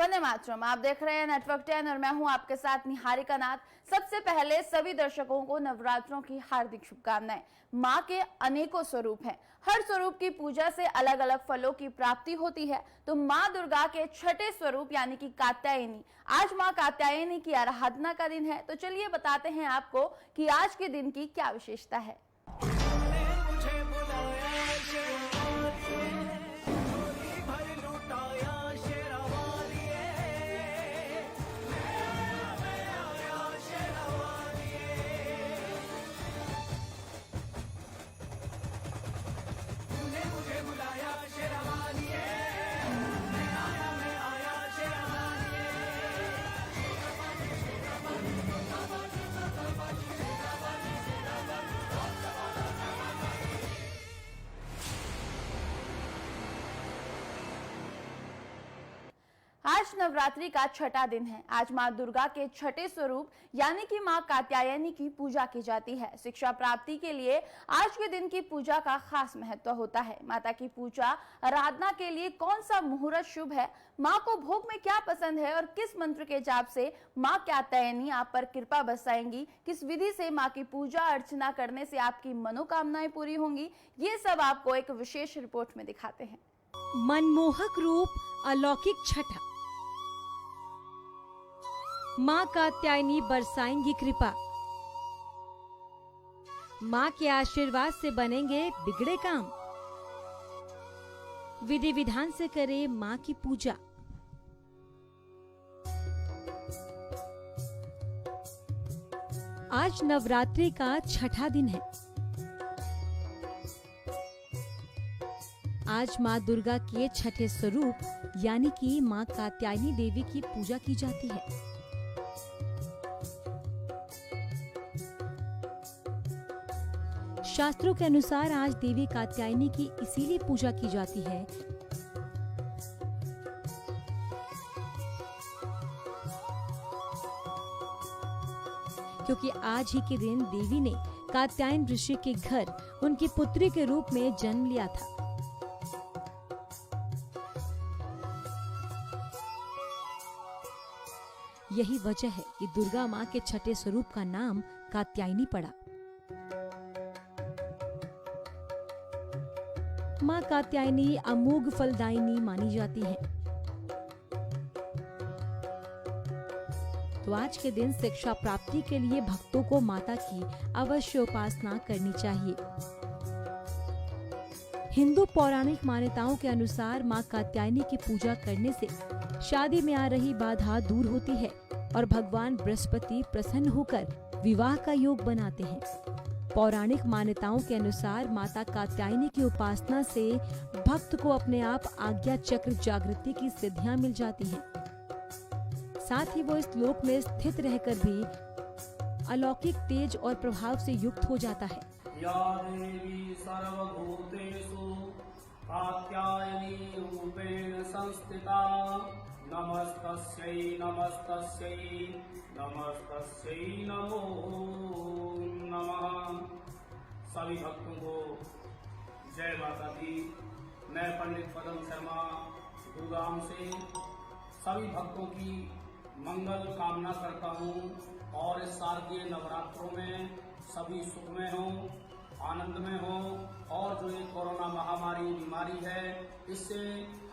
वंदे मातरम। आप देख रहे हैं नेटवर्क 10 और मैं हूं आपके साथ निहारिका नाथ। सबसे पहले सभी दर्शकों को नवरात्रों की हार्दिक शुभकामनाएं। माँ के अनेकों स्वरूप हैं। हर स्वरूप की पूजा से अलग अलग फलों की प्राप्ति होती है। तो माँ दुर्गा के छठे स्वरूप यानी कि कात्यायनी, आज माँ कात्यायनी की आराधना का दिन है। तो चलिए बताते हैं आपको कि आज के दिन की क्या विशेषता है। आज नवरात्रि का छठा दिन है। आज माँ दुर्गा के छठे स्वरूप यानी कि माँ कात्यायनी की पूजा की जाती है। शिक्षा प्राप्ति के लिए आज के दिन की पूजा का खास महत्व होता है। माता की पूजा आराधना के लिए कौन सा मुहूर्त शुभ है, माँ को भोग में क्या पसंद है और किस मंत्र के जाप से माँ कात्यायनी आप पर कृपा बरसाएंगी, किस विधि से माँ की पूजा अर्चना करने से आपकी मनोकामनाएं पूरी होंगी, ये सब आपको एक विशेष रिपोर्ट में दिखाते हैं। मनमोहक रूप, अलौकिक छठा। माँ कात्यायनी बरसाएंगी कृपा। माँ के आशीर्वाद से बनेंगे बिगड़े काम। विधि विधान से करे माँ की पूजा। आज नवरात्रि का छठा दिन है। आज माँ दुर्गा के छठे स्वरूप यानी कि माँ कात्यायनी देवी की पूजा की जाती है। शास्त्रों के अनुसार आज देवी कात्यायनी की इसीलिए पूजा की जाती है क्योंकि आज ही के दिन देवी ने कात्यायन ऋषि के घर उनकी पुत्री के रूप में जन्म लिया था। यही वजह है कि दुर्गा माँ के छठे स्वरूप का नाम कात्यायनी पड़ा। माँ कात्यायनी अमोघ फलदायिनी मानी जाती है। तो आज के दिन शिक्षा प्राप्ति के लिए भक्तों को माता की अवश्य उपासना करनी चाहिए। हिंदू पौराणिक मान्यताओं के अनुसार माँ कात्यायनी की पूजा करने से शादी में आ रही बाधा दूर होती है और भगवान बृहस्पति प्रसन्न होकर विवाह का योग बनाते हैं। पौराणिक मान्यताओं के अनुसार माता कात्यायनी की उपासना से भक्त को अपने आप आज्ञा चक्र जागृति की सिद्धियां मिल जाती हैं। साथ ही वो इस लोक में स्थित रहकर भी अलौकिक तेज और प्रभाव से युक्त हो जाता है। या देवी सर्वभूतेषु कात्यायनी रूपेण संस्थिता नमस्तस्यै नमस्तस्यै नमस्तस्यै नमो नमः। सभी भक्तों को जय माता दी। मैं पंडित पदम शर्मा गुरुग्राम से सभी भक्तों की मंगल कामना करता हूँ और इस शारदीय नवरात्रों में सभी सुख में हों, आनंद में हों और जो ये कोरोना महामारी बीमारी है इससे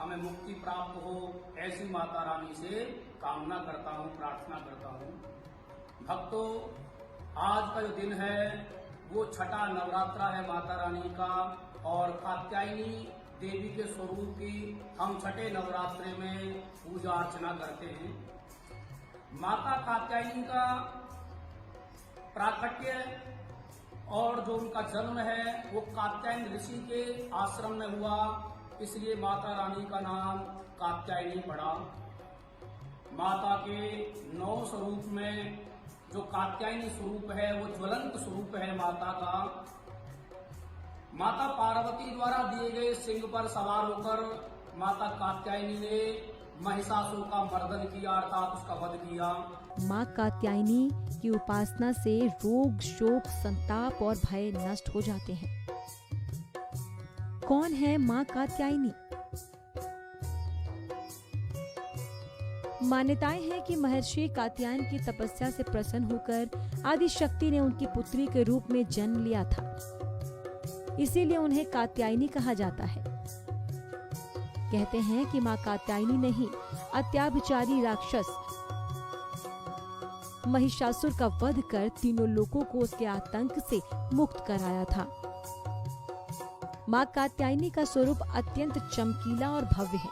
हमें मुक्ति प्राप्त हो, ऐसी माता रानी से कामना करता हूँ, प्रार्थना करता हूँ। भक्तों, आज का जो दिन है वो छठा नवरात्रा है माता रानी का और कात्यायनी देवी के स्वरूप की हम छठे नवरात्रे में पूजा अर्चना करते हैं। माता कात्यायनी का प्राकट्य और जो उनका जन्म है वो कात्यायन ऋषि के आश्रम में हुआ, इसलिए माता रानी का नाम कात्यायनी पड़ा। माता के 9 स्वरूप में जो कात्यायनी स्वरूप है वो ज्वलंत स्वरूप है माता का। माता पार्वती द्वारा दिए गए सिंह पर सवार होकर माता कात्यायनी ने महिषासुर का मर्दन किया अर्थात उसका वध किया। माँ कात्यायनी की उपासना से रोग, शोक, संताप और भय नष्ट हो जाते हैं। कौन है माँ कात्यायनी? मान्यताएं हैं कि महर्षि कात्यायन की तपस्या से प्रसन्न होकर आदि शक्ति ने उनकी पुत्री के रूप में जन्म लिया था। इसीलिए उन्हें कात्यायनी कहा जाता है। कहते हैं कि मां कात्यायनी ने ही अत्याचारी राक्षस महिषासुर का वध कर तीनों लोगों को उसके आतंक से मुक्त कराया था। मां कात्यायनी का स्वरूप अत्यंत चमकीला और भव्य है।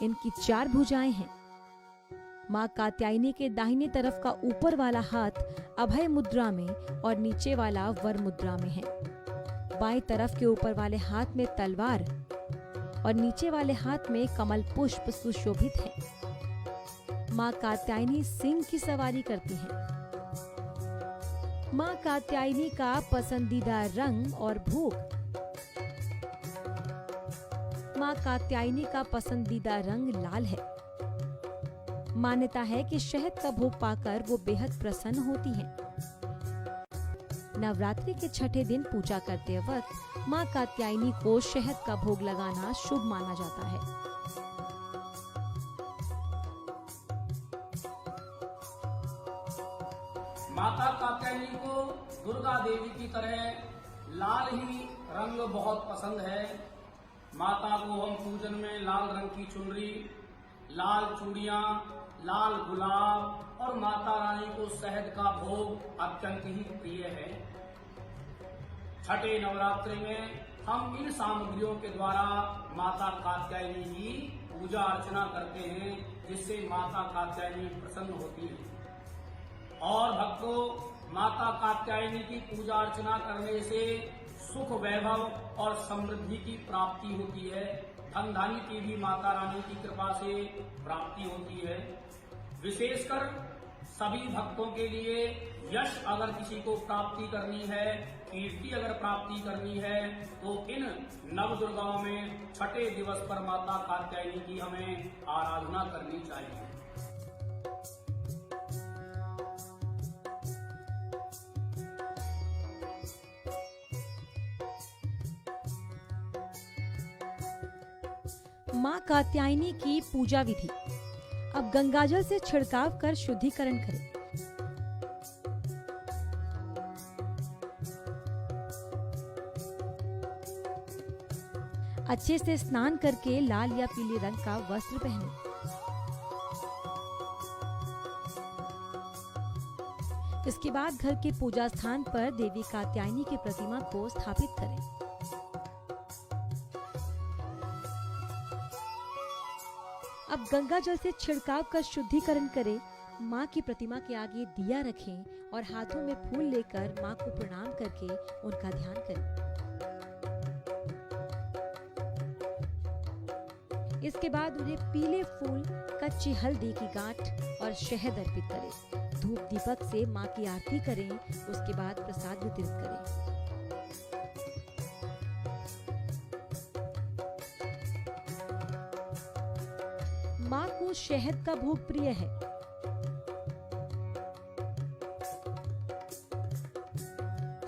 इनकी 4 भुजाएं हैं। मां कात्यायनी के दाहिने तरफ का ऊपर वाला हाथ अभय मुद्रा में और नीचे वाला वर मुद्रा में है। बाएं तरफ के ऊपर वाले हाथ में तलवार और नीचे वाले हाथ में कमल पुष्प सुशोभित है। मां कात्यायनी सिंह की सवारी करती हैं। मां कात्यायनी का पसंदीदा रंग और भोग। मां कात्यायनी का पसंदीदा रंग लाल है। मान्यता है कि शहद का भोग पाकर वो बेहद प्रसन्न होती हैं। नवरात्रि के छठे दिन पूजा करते वक्त मां कात्यायनी को शहद का भोग लगाना शुभ माना जाता है। माता कात्यायनी को दुर्गा देवी की तरह लाल ही रंग बहुत पसंद है। माता को हम पूजन में लाल रंग की चुनरी, लाल चूड़ियां, लाल गुलाब और माता रानी को शहद का भोग अत्यंत ही प्रिय है। छठे नवरात्रि में हम इन सामग्रियों के द्वारा माता कात्यायनी की पूजा अर्चना करते हैं, जिससे माता कात्यायनी प्रसन्न होती है। और भक्तों, माता कात्यायनी की पूजा अर्चना करने से सुख, वैभव और समृद्धि की प्राप्ति होती है। धन धान्य की भी माता रानी की कृपा से प्राप्ति होती है। विशेषकर सभी भक्तों के लिए यश अगर किसी को प्राप्ति करनी है, कीर्ति अगर प्राप्ति करनी है, तो इन नव दुर्गाओं में छठे दिवस पर माता कात्यायनी की हमें आराधना करनी चाहिए। मां कात्यायनी की पूजा विधि। अब गंगाजल से छिड़काव कर शुद्धिकरण करें। अच्छे से स्नान करके लाल या पीले रंग का वस्त्र पहनें। इसके बाद घर के पूजा स्थान पर देवी कात्यायनी की प्रतिमा को स्थापित करें। अब गंगा जल से छिड़काव कर शुद्धिकरण करें। माँ की प्रतिमा के आगे दिया रखें और हाथों में फूल लेकर माँ को प्रणाम करके उनका ध्यान करें। इसके बाद उन्हें पीले फूल, कच्ची हल्दी की गांठ और शहद अर्पित करें। धूप दीपक से माँ की आरती करें। उसके बाद प्रसाद वितरित करें। माँ को शहद का भोग प्रिय है।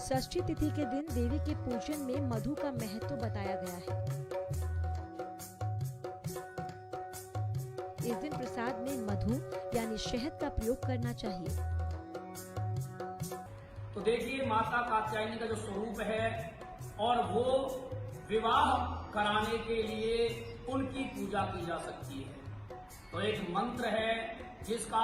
षष्ठी तिथि के दिन देवी के पूजन में मधु का महत्व बताया गया है। इस दिन प्रसाद में मधु यानी शहद का प्रयोग करना चाहिए। तो देखिए, माता कात्यायनी का जो स्वरूप है और वो विवाह कराने के लिए उनकी पूजा की जा सकती है। तो एक मंत्र है जिसका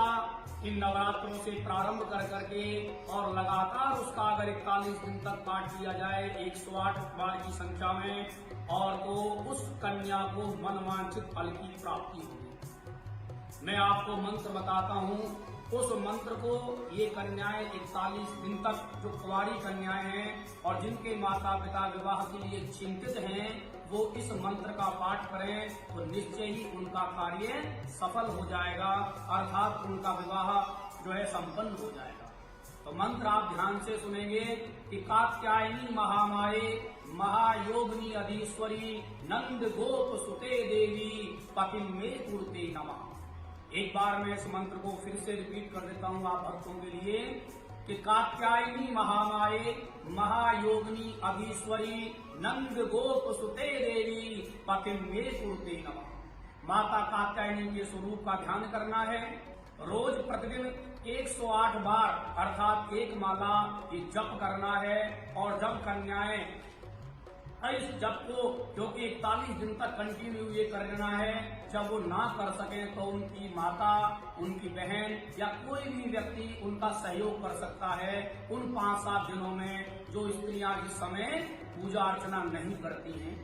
इन नवरात्रों से प्रारंभ कर करके और लगातार उसका अगर 41 दिन तक पाठ किया जाए 108 बार की संख्या में, और तो उस कन्या को मनवांछित फल की प्राप्ति होगी। मैं आपको मंत्र बताता हूँ। उस मंत्र को ये कन्याएं 41 दिन तक, जो कुंवारी कन्याएं हैं और जिनके माता पिता विवाह के लिए चिंतित हैं, वो इस मंत्र का पाठ करें तो निश्चय ही उनका कार्य सफल हो जाएगा, अर्थात उनका विवाह जो है संपन्न हो जाएगा। तो मंत्र आप ध्यान से सुनेंगे कि कात्यायनी महामाये महायोगिनी अधीश्वरी नंद गोप सुते देवी पतिम मे कुरुते नमः। एक बार मैं इस मंत्र को फिर से रिपीट कर देता हूँ आप भक्तों के लिए कि कात्यायनी महामाये महायोगिनी अधीश्वरी नंद गोप सुते देवी पतिम मे कुरुते नमः। माता कात्यायनी के स्वरूप का ध्यान करना है। रोज प्रतिदिन 108 बार अर्थात एक माला ये जप करना है। और जब कन्याएं इस जप को, क्योंकि 41 दिन तक कंटिन्यू ये करना है, जब वो ना कर सके तो उनकी माता, उनकी बहन या कोई भी व्यक्ति उनका सहयोग कर सकता है। उन 5-7 दिनों में जो स्त्रियां जिस समय पूजा अर्चना नहीं करती हैं,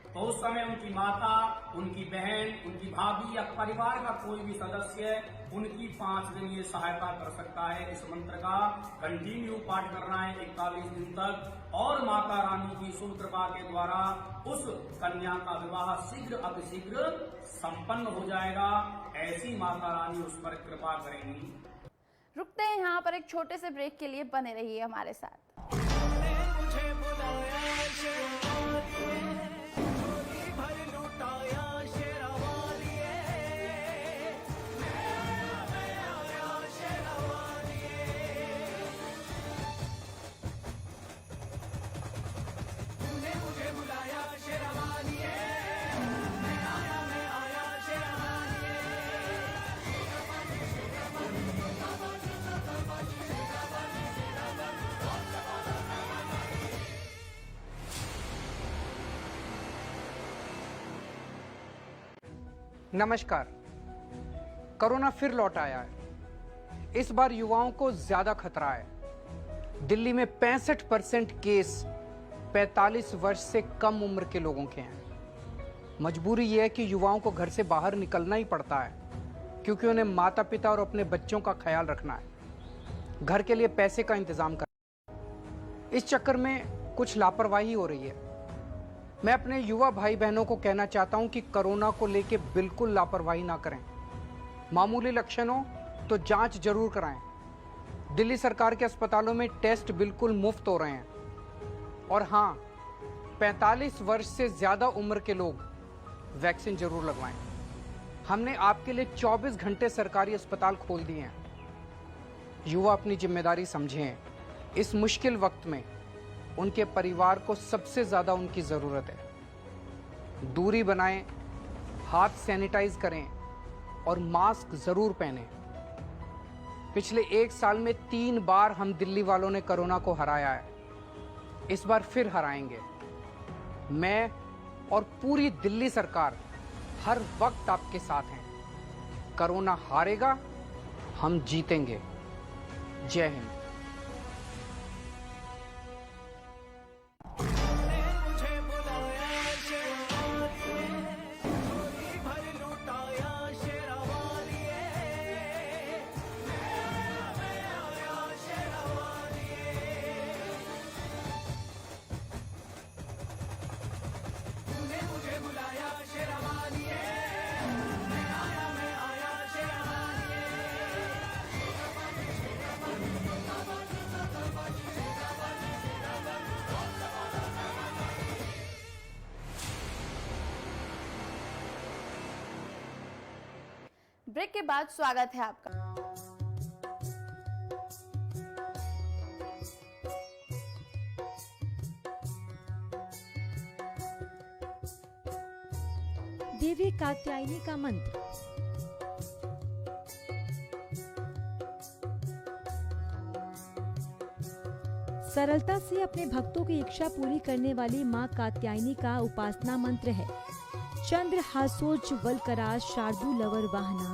तो उस समय उनकी माता, उनकी बहन, उनकी भाभी या परिवार का कोई भी सदस्य उनकी 5 दिन ये सहायता कर सकता है। इस मंत्र का कंटिन्यू पाठ करना है 41 दिन तक और माता रानी की शुभ कृपा के द्वारा उस कन्या का विवाह शीघ्र अतिशीघ्र संपन्न हो जाएगा। ऐसी माता रानी उस पर कृपा करेंगी। रुकते हैं यहाँ पर एक छोटे से ब्रेक के लिए, बने रहिए हमारे साथ। नमस्कार। कोरोना फिर लौट आया है। इस बार युवाओं को ज्यादा खतरा है। दिल्ली में 65% केस 45 वर्ष से कम उम्र के लोगों के हैं। मजबूरी यह है कि युवाओं को घर से बाहर निकलना ही पड़ता है, क्योंकि उन्हें माता पिता और अपने बच्चों का ख्याल रखना है, घर के लिए पैसे का इंतजाम करना है। इस चक्कर में कुछ लापरवाही हो रही है। मैं अपने युवा भाई बहनों को कहना चाहता हूं कि कोरोना को लेकर बिल्कुल लापरवाही ना करें। मामूली लक्षण हो तो जांच जरूर कराएं। दिल्ली सरकार के अस्पतालों में टेस्ट बिल्कुल मुफ्त हो रहे हैं। और हाँ, 45 वर्ष से ज्यादा उम्र के लोग वैक्सीन जरूर लगवाएं। हमने आपके लिए 24 घंटे सरकारी अस्पताल खोल दिए हैं। युवा अपनी जिम्मेदारी समझें। इस मुश्किल वक्त में उनके परिवार को सबसे ज्यादा उनकी जरूरत है। दूरी बनाएं, हाथ सैनिटाइज करें और मास्क जरूर पहनें। पिछले 1 साल में 3 बार हम दिल्ली वालों ने कोरोना को हराया है। इस बार फिर हराएंगे। मैं और पूरी दिल्ली सरकार हर वक्त आपके साथ हैं। कोरोना हारेगा, हम जीतेंगे। जय हिंद। ब्रेक के बाद स्वागत है आपका। देवी कात्यायनी का मंत्र। सरलता से अपने भक्तों की इच्छा पूरी करने वाली मां कात्यायनी का उपासना मंत्र है। चंद्र हासोज्ज्वल करा शार्दूलवर वाहना।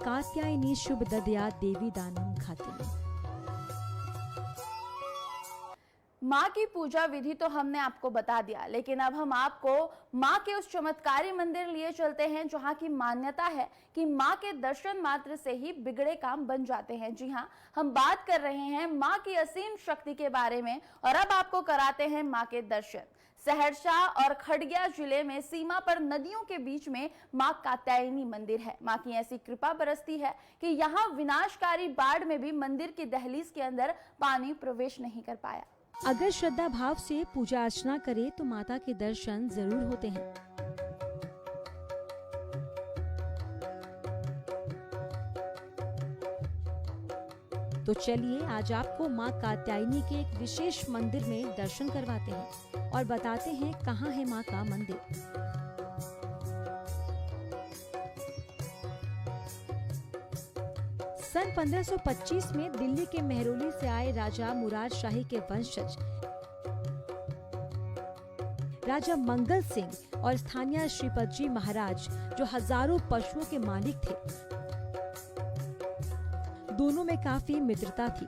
कात्यायनी शुभ ददया देवी दानम खातिनी। माँ की पूजा विधि तो हमने आपको बता दिया, लेकिन अब हम आपको माँ के उस चमत्कारी मंदिर लिए चलते हैं जहाँ की मान्यता है कि माँ के दर्शन मात्र से ही बिगड़े काम बन जाते हैं। जी हाँ, हम बात कर रहे हैं माँ की असीम शक्ति के बारे में और अब आपको कराते हैं माँ के दर्शन। सहरसा और खगड़िया जिले में सीमा पर नदियों के बीच में माँ कात्यायनी मंदिर है। माँ की ऐसी कृपा बरसती है कि यहाँ विनाशकारी बाढ़ में भी मंदिर की दहलीज के अंदर पानी प्रवेश नहीं कर पाया। अगर श्रद्धा भाव से पूजा अर्चना करे तो माता के दर्शन जरूर होते हैं। तो चलिए आज आपको माँ कात्यायनी के एक विशेष मंदिर में दर्शन करवाते हैं और बताते हैं कहाँ है माँ का मंदिर। सन 1525 में दिल्ली के मेहरौली से आए राजा मुराद शाही के वंशज राजा मंगल सिंह और स्थानीय श्रीपत जी महाराज, जो हजारों पशुओं के मालिक थे, दोनों में काफी मित्रता थी।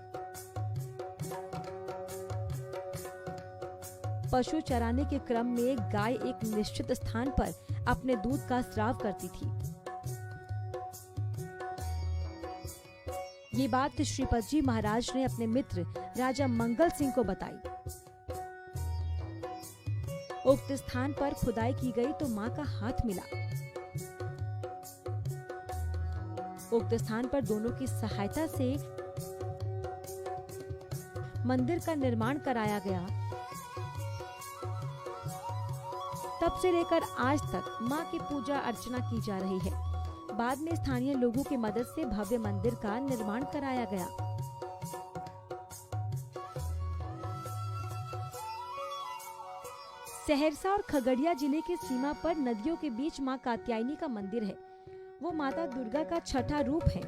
पशु चराने के क्रम में गाय एक निश्चित स्थान पर अपने दूध का स्राव करती थी। ये बात श्रीपत जी महाराज ने अपने मित्र राजा मंगल सिंह को बताई। उक्त स्थान पर खुदाई की गई तो मां का हाथ मिला। उक्त स्थान पर दोनों की सहायता से मंदिर का निर्माण कराया गया। तब से लेकर आज तक मां की पूजा अर्चना की जा रही है। बाद में स्थानीय लोगों की मदद से भव्य मंदिर का निर्माण कराया गया। सहरसा और खगड़िया जिले के सीमा पर नदियों के बीच मां कात्यायनी का मंदिर है। वो माता दुर्गा का छठा रूप है।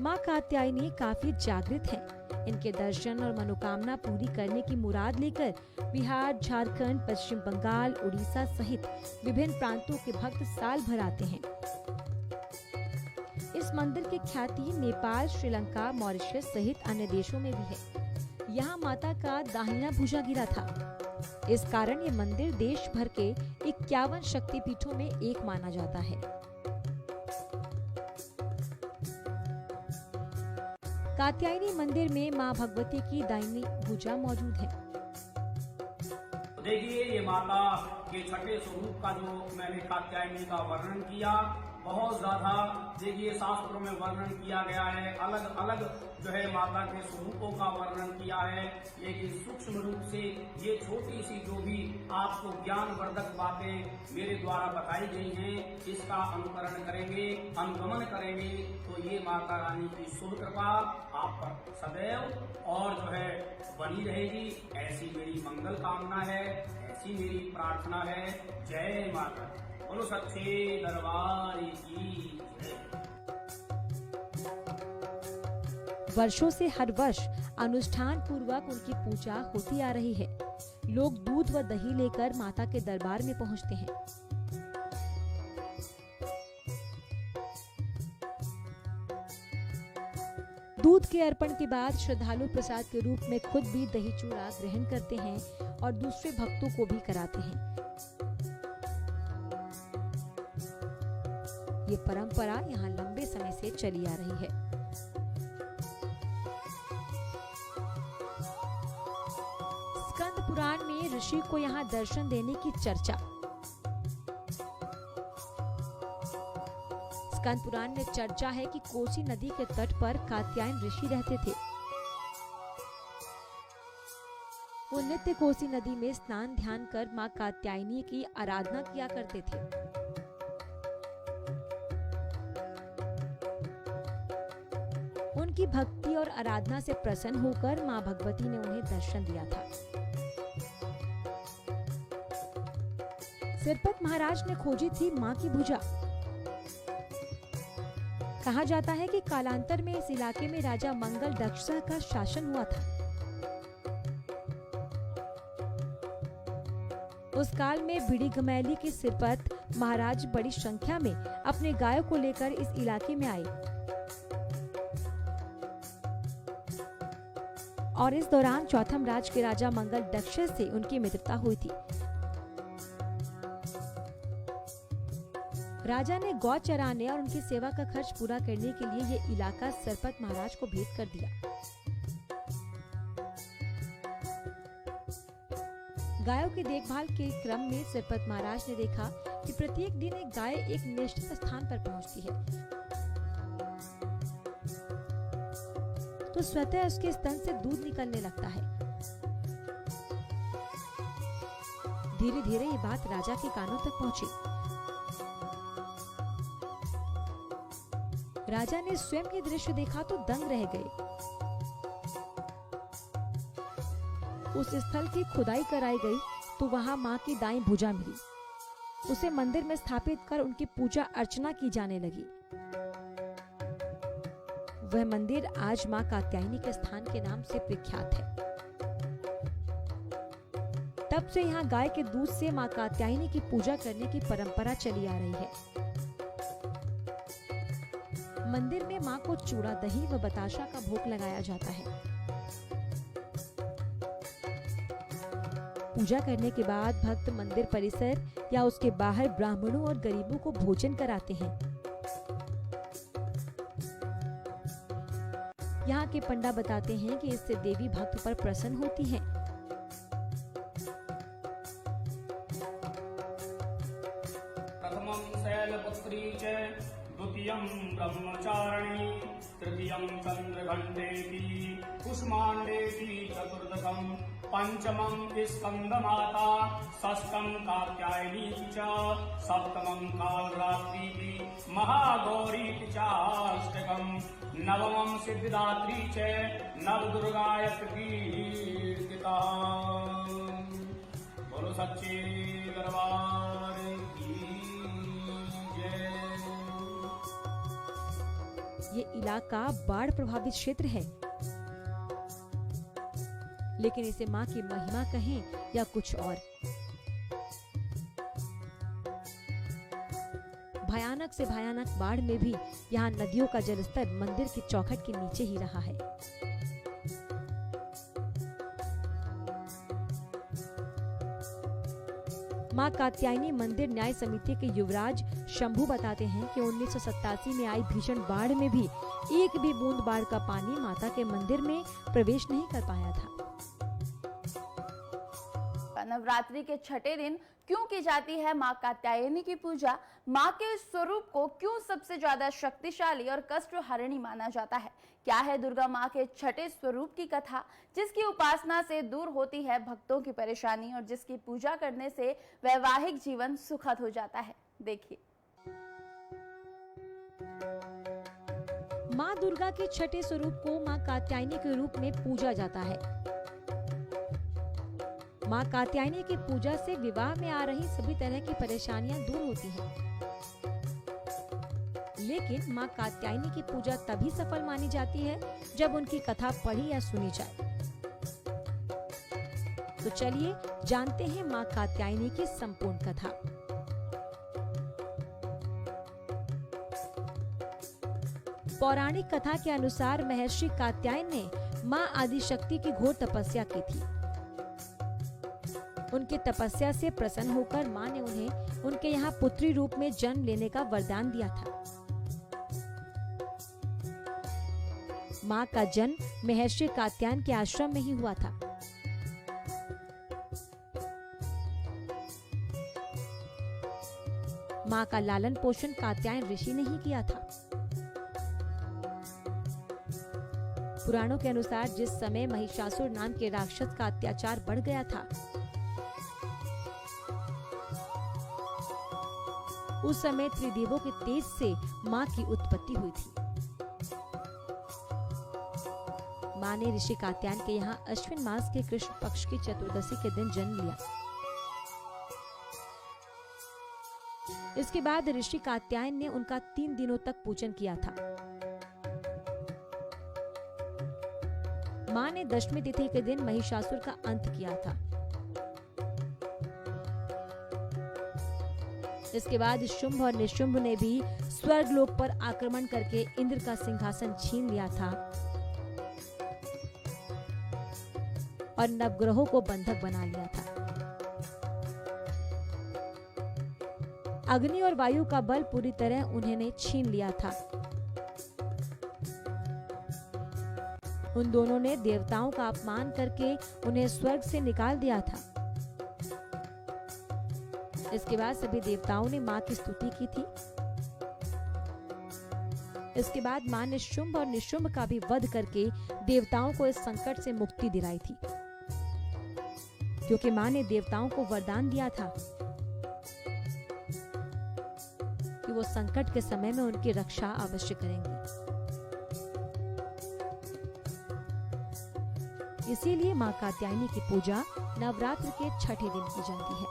मां कात्यायनी काफी जागृत हैं। इनके दर्शन और मनोकामना पूरी करने की मुराद लेकर बिहार, झारखंड, पश्चिम बंगाल, उड़ीसा सहित विभिन्न प्रांतों के भक्त साल भर आते हैं। इस मंदिर की ख्याति नेपाल, श्रीलंका, मॉरिशस सहित अन्य देशों में भी है। यहाँ माता का दाहिना भुजा गिरा था। इस कारण ये मंदिर देश भर के 51 शक्तिपीठों में एक माना जाता है। कात्यायनी मंदिर में मां भगवती की दाहिनी भुजा मौजूद है। देखिए, ये माता के छठे स्वरूप का जो मैंने कात्यायनी का वर्णन किया, बहुत ज्यादा देखिए शास्त्रों में वर्णन किया गया है। अलग अलग जो है माता के स्वरूपों का वर्णन किया है, लेकिन सूक्ष्म रूप से ये छोटी सी जो भी आपको ज्ञानवर्धक बातें मेरे द्वारा बताई गई हैं, इसका अनुकरण करेंगे, अनुगमन करेंगे तो ये माता रानी की शुभ कृपा आप पर सदैव और जो है बनी रहेगी। ऐसी मेरी मंगल कामना है, ऐसी मेरी प्रार्थना है। जय माता, बोलो सच्चे दरबार की जय। वर्षों से हर वर्ष अनुष्ठान पूर्वक उनकी पूजा होती आ रही है। लोग दूध व दही लेकर माता के दरबार में पहुंचते हैं। दूध के अर्पण के बाद श्रद्धालु प्रसाद के रूप में खुद भी दही चूड़ा ग्रहण करते हैं और दूसरे भक्तों को भी कराते हैं। ये परंपरा यहाँ लंबे समय से चली आ रही है। स्कंद पुराण में ऋषि को यहाँ दर्शन देने की चर्चा। स्कंद पुराण में चर्चा है कि कोसी नदी के तट पर कात्यायन ऋषि रहते थे। वो नित्य कोसी नदी में स्नान ध्यान कर मां कात्यायनी की आराधना किया करते थे। उनकी भक्ति और आराधना से प्रसन्न होकर मां भगवती ने उन्हें दर्शन दिया था। सिरपत महाराज ने खोजी थी मां की भुजा। कहा जाता है कि कालांतर में इस इलाके में राजा मंगल दक्षसा का शासन हुआ था। उस काल में बिड़ी गमैली के सिरपत महाराज बड़ी संख्या में अपने गायों को लेकर इस इलाके में आए और इस दौरान चौथम राज के राजा मंगल दक्षस से उनकी मित्रता हुई थी। राजा ने गौ चराने और उनकी सेवा का खर्च पूरा करने के लिए ये इलाका सिरपत महाराज को भेंट कर दिया। गायों की देखभाल के क्रम में सिरपत महाराज ने देखा कि प्रत्येक दिन एक गाय एक निश्चित स्थान पर पहुंचती है, तो स्वतः उसके स्तन से दूध निकलने लगता है। धीरे धीरे ये बात राजा के कानों तक पहुंची। राजा ने स्वयं ये दृश्य देखा तो दंग रह गए। उस स्थल की खुदाई कराई गई तो वहाँ माँ की दाईं भुजा मिली। उसे मंदिर में स्थापित कर उनकी पूजा अर्चना की जाने लगी। वह मंदिर आज माँ कात्यायनी के स्थान के नाम से प्रख्यात है। तब से यहाँ गाय के दूध से माँ कात्यायनी की पूजा करने की परंपरा चली आ रही है। मंदिर में माँ को चूड़ा, दही व बताशा का भोग लगाया जाता है। पूजा करने के बाद भक्त मंदिर परिसर या उसके बाहर ब्राह्मणों और गरीबों को भोजन कराते हैं। यहाँ के पंडा बताते हैं कि इससे देवी भक्त पर प्रसन्न होती है। प्रथमं शैलपुत्री च द्वितीयं ब्रह्मचारिणी तृतीयं चंद्रघंटेति कुष्मांडेति चतुर्दशं पंचमं स्कंदमाता षष्ठं कात्यायनी च सप्तमं कालरात्रि महागौरी चाष्टकं नवमं सिद्धिदात्री च नवदुर्गाय कीर्तिता। बोलो सच्चे दरबार की जय। ये इलाका बाढ़ प्रभावित क्षेत्र है, लेकिन इसे माँ की महिमा कहें या कुछ और, भयानक से भयानक बाढ़ में भी यहाँ नदियों का जलस्तर मंदिर की चौखट के नीचे ही रहा है। माँ कात्यायनी मंदिर न्याय समिति के युवराज शंभू बताते हैं कि 1987 में आई भीषण बाढ़ में भी एक भी बूंद बाढ़ का पानी माता के मंदिर में प्रवेश नहीं कर पाया था। नवरात्रि के छठे दिन क्यों की जाती है मां कात्यायनी की पूजा? मां के स्वरूप को क्यों सबसे ज्यादा शक्तिशाली और कष्ट हरणी माना जाता है? क्या है दुर्गा मां के छठे स्वरूप की कथा, जिसकी उपासना से दूर होती है भक्तों की परेशानी और जिसकी पूजा करने से वैवाहिक जीवन सुखद हो जाता है? देखिए। माँ दुर्गा के छठे स्वरूप को माँ कात्यायनी के रूप में पूजा जाता है। माँ कात्यायनी की पूजा से विवाह में आ रही सभी तरह की परेशानियां दूर होती हैं। लेकिन माँ कात्यायनी की पूजा तभी सफल मानी जाती है जब उनकी कथा पढ़ी या सुनी जाए। तो चलिए जानते हैं माँ कात्यायनी की संपूर्ण कथा। पौराणिक कथा के अनुसार महर्षि कात्यायन ने माँ आदिशक्ति की घोर तपस्या की थी। उनकी तपस्या से प्रसन्न होकर माँ ने उन्हें उनके यहाँ पुत्री रूप में जन्म लेने का वरदान दिया था। माँ का जन्म महर्षि कात्यायन के आश्रम में ही हुआ था। माँ का लालन पोषण कात्यायन ऋषि ने ही किया था। पुराणों के अनुसार जिस समय महिषासुर नाम के राक्षस का अत्याचार बढ़ गया था, उस समय त्रिदेवों के तेज से माँ की उत्पत्ति हुई थी। माँ ने ऋषि कात्यायन के यहाँ अश्विन मास के कृष्ण पक्ष की चतुर्दशी के दिन जन्म लिया। इसके बाद ऋषि कात्यायन ने उनका 3 दिनों तक पूजन किया था। माँ ने दशमी तिथि के दिन महिषासुर का अंत किया था। इसके बाद शुंभ और निशुंभ ने भी स्वर्गलोक पर आक्रमण करके इंद्र का सिंहासन छीन लिया था और नवग्रहों को बंधक बना लिया था। अग्नि और वायु का बल पूरी तरह उन्होंने छीन लिया था। उन दोनों ने देवताओं का अपमान करके उन्हें स्वर्ग से निकाल दिया था। इसके बाद सभी देवताओं ने माँ की स्तुति की थी। इसके बाद माँ ने शुंभ और निशुंभ का भी वध करके देवताओं को इस संकट से मुक्ति दिलाई थी, क्योंकि माँ ने देवताओं को वरदान दिया था कि वो संकट के समय में उनकी रक्षा अवश्य करेंगे। इसीलिए माँ कात्यायनी की पूजा नवरात्र के छठे दिन की जाती है।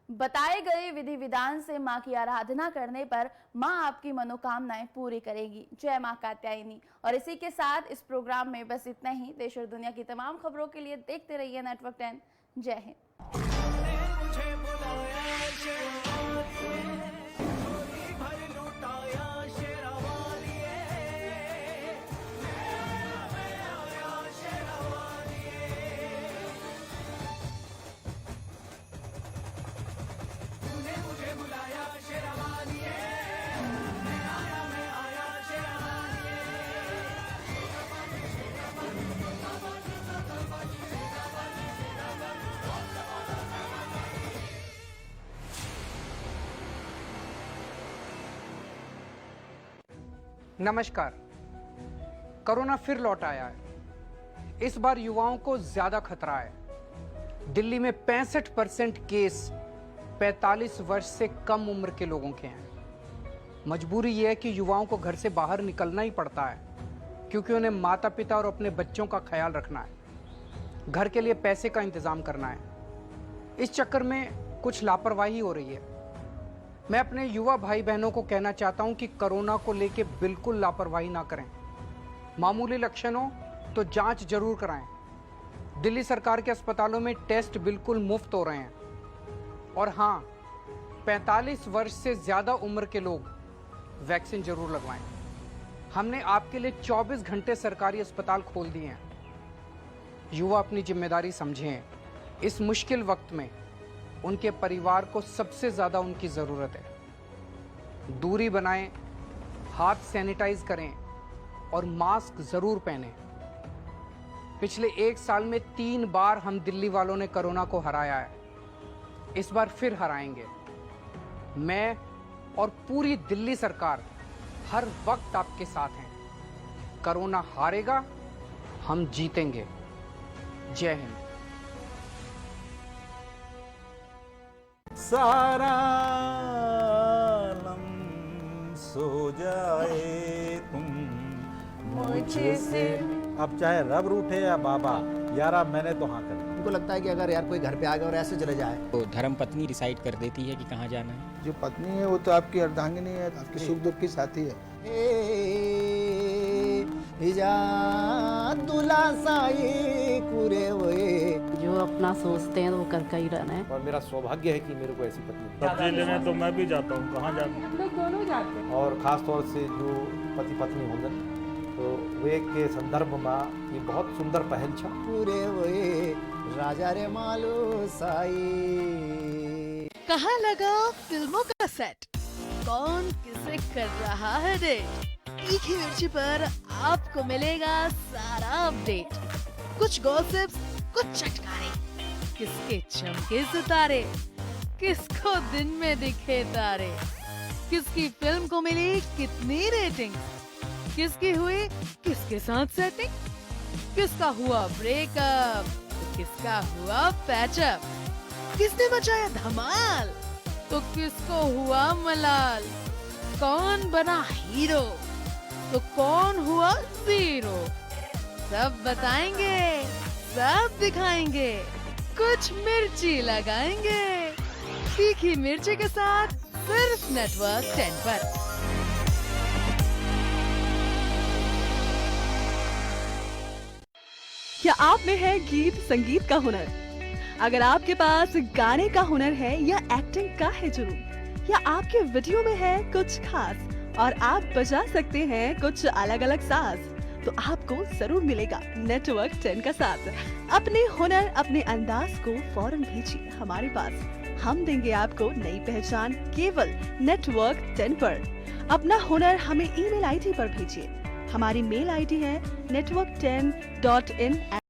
बताए गए विधि विधान से मां की आराधना करने पर मां आपकी मनोकामनाएं पूरी करेगी। जय मां कात्यायनी। और इसी के साथ इस प्रोग्राम में बस इतना ही। देश और दुनिया की तमाम खबरों के लिए देखते रहिए नेटवर्क 10। जय हिंद। नमस्कार। कोरोना फिर लौट आया है। इस बार युवाओं को ज्यादा खतरा है। दिल्ली में 65% केस 45 वर्ष से कम उम्र के लोगों के हैं। मजबूरी यह है कि युवाओं को घर से बाहर निकलना ही पड़ता है, क्योंकि उन्हें माता पिता और अपने बच्चों का ख्याल रखना है, घर के लिए पैसे का इंतजाम करना है। इस चक्कर में कुछ लापरवाही हो रही है। मैं अपने युवा भाई बहनों को कहना चाहता हूं कि कोरोना को लेकर बिल्कुल लापरवाही ना करें। मामूली लक्षण हो तो जांच जरूर कराएं। दिल्ली सरकार के अस्पतालों में टेस्ट बिल्कुल मुफ्त हो रहे हैं। और हां, 45 वर्ष से ज्यादा उम्र के लोग वैक्सीन जरूर लगवाएं। हमने आपके लिए 24 घंटे सरकारी अस्पताल खोल दिए हैं। युवा अपनी जिम्मेदारी समझें। इस मुश्किल वक्त में उनके परिवार को सबसे ज्यादा उनकी जरूरत है। दूरी बनाएं, हाथ सैनिटाइज करें और मास्क जरूर पहनें। पिछले 1 साल में 3 बार हम दिल्ली वालों ने कोरोना को हराया है। इस बार फिर हराएंगे। मैं और पूरी दिल्ली सरकार हर वक्त आपके साथ हैं। कोरोना हारेगा, हम जीतेंगे। जय हिंद। सारा आलम सो जाए तुम मुझसे। अब चाहे रब रूठे या बाबा, यारा मैंने तो हाँ कर दी। उनको लगता है कि अगर यार कोई घर पे आ गया और ऐसे चले जाए तो धर्म पत्नी डिसाइड कर देती है कि कहाँ जाना है। जो पत्नी है वो तो आपकी अर्धांगिनी है, आपकी सुख दुख की साथी है। जो अपना सोचते हैं तो वो करके ही रहना है। और मेरा सौभाग्य है कि मेरे को ऐसी पत्नी। सब्जी लेने तो मैं भी जाता हूँ। कहाँ जाता हूँ? हम लोग दोनों जाते हैं। और खास तौर से जो पति पत्नी होंगे तो वे के संदर्भ में ये बहुत सुंदर पहल छा। पूरे वे राजा रे मालो साई। कहाँ लगा फिल्मों का सेट, कौन किसे कर रहा है डेट। तीखी मिर्ची पर आपको मिलेगा सारा अपडेट। कुछ गॉसिप्स, कुछ चटकारे, किसके चमके सितारे, किसको दिन में दिखे तारे, किसकी फिल्म को मिली कितनी रेटिंग, किसकी हुई किसके साथ सेटिंग, किसका हुआ ब्रेकअप तो किसका हुआ पैचअप, किसने मचाया धमाल तो किसको हुआ मलाल, कौन बना हीरो तो कौन हुआ जीरो। सब बताएंगे, सब दिखाएंगे, कुछ मिर्ची लगाएंगे। तीखी मिर्ची के साथ सिर्फ नेटवर्क 10 पर। क्या आप में है गीत संगीत का हुनर? अगर आपके पास गाने का हुनर है या एक्टिंग का है जुनून, या आपके वीडियो में है कुछ खास और आप बजा सकते हैं कुछ अलग अलग साज, तो आपको जरूर मिलेगा नेटवर्क 10 का साथ। अपने हुनर, अपने अंदाज को फौरन भेजिए हमारे पास। हम देंगे आपको नई पहचान केवल नेटवर्क 10 पर। अपना हुनर हमें ईमेल आईडी पर भेजिए। हमारी मेल आईडी है network10.in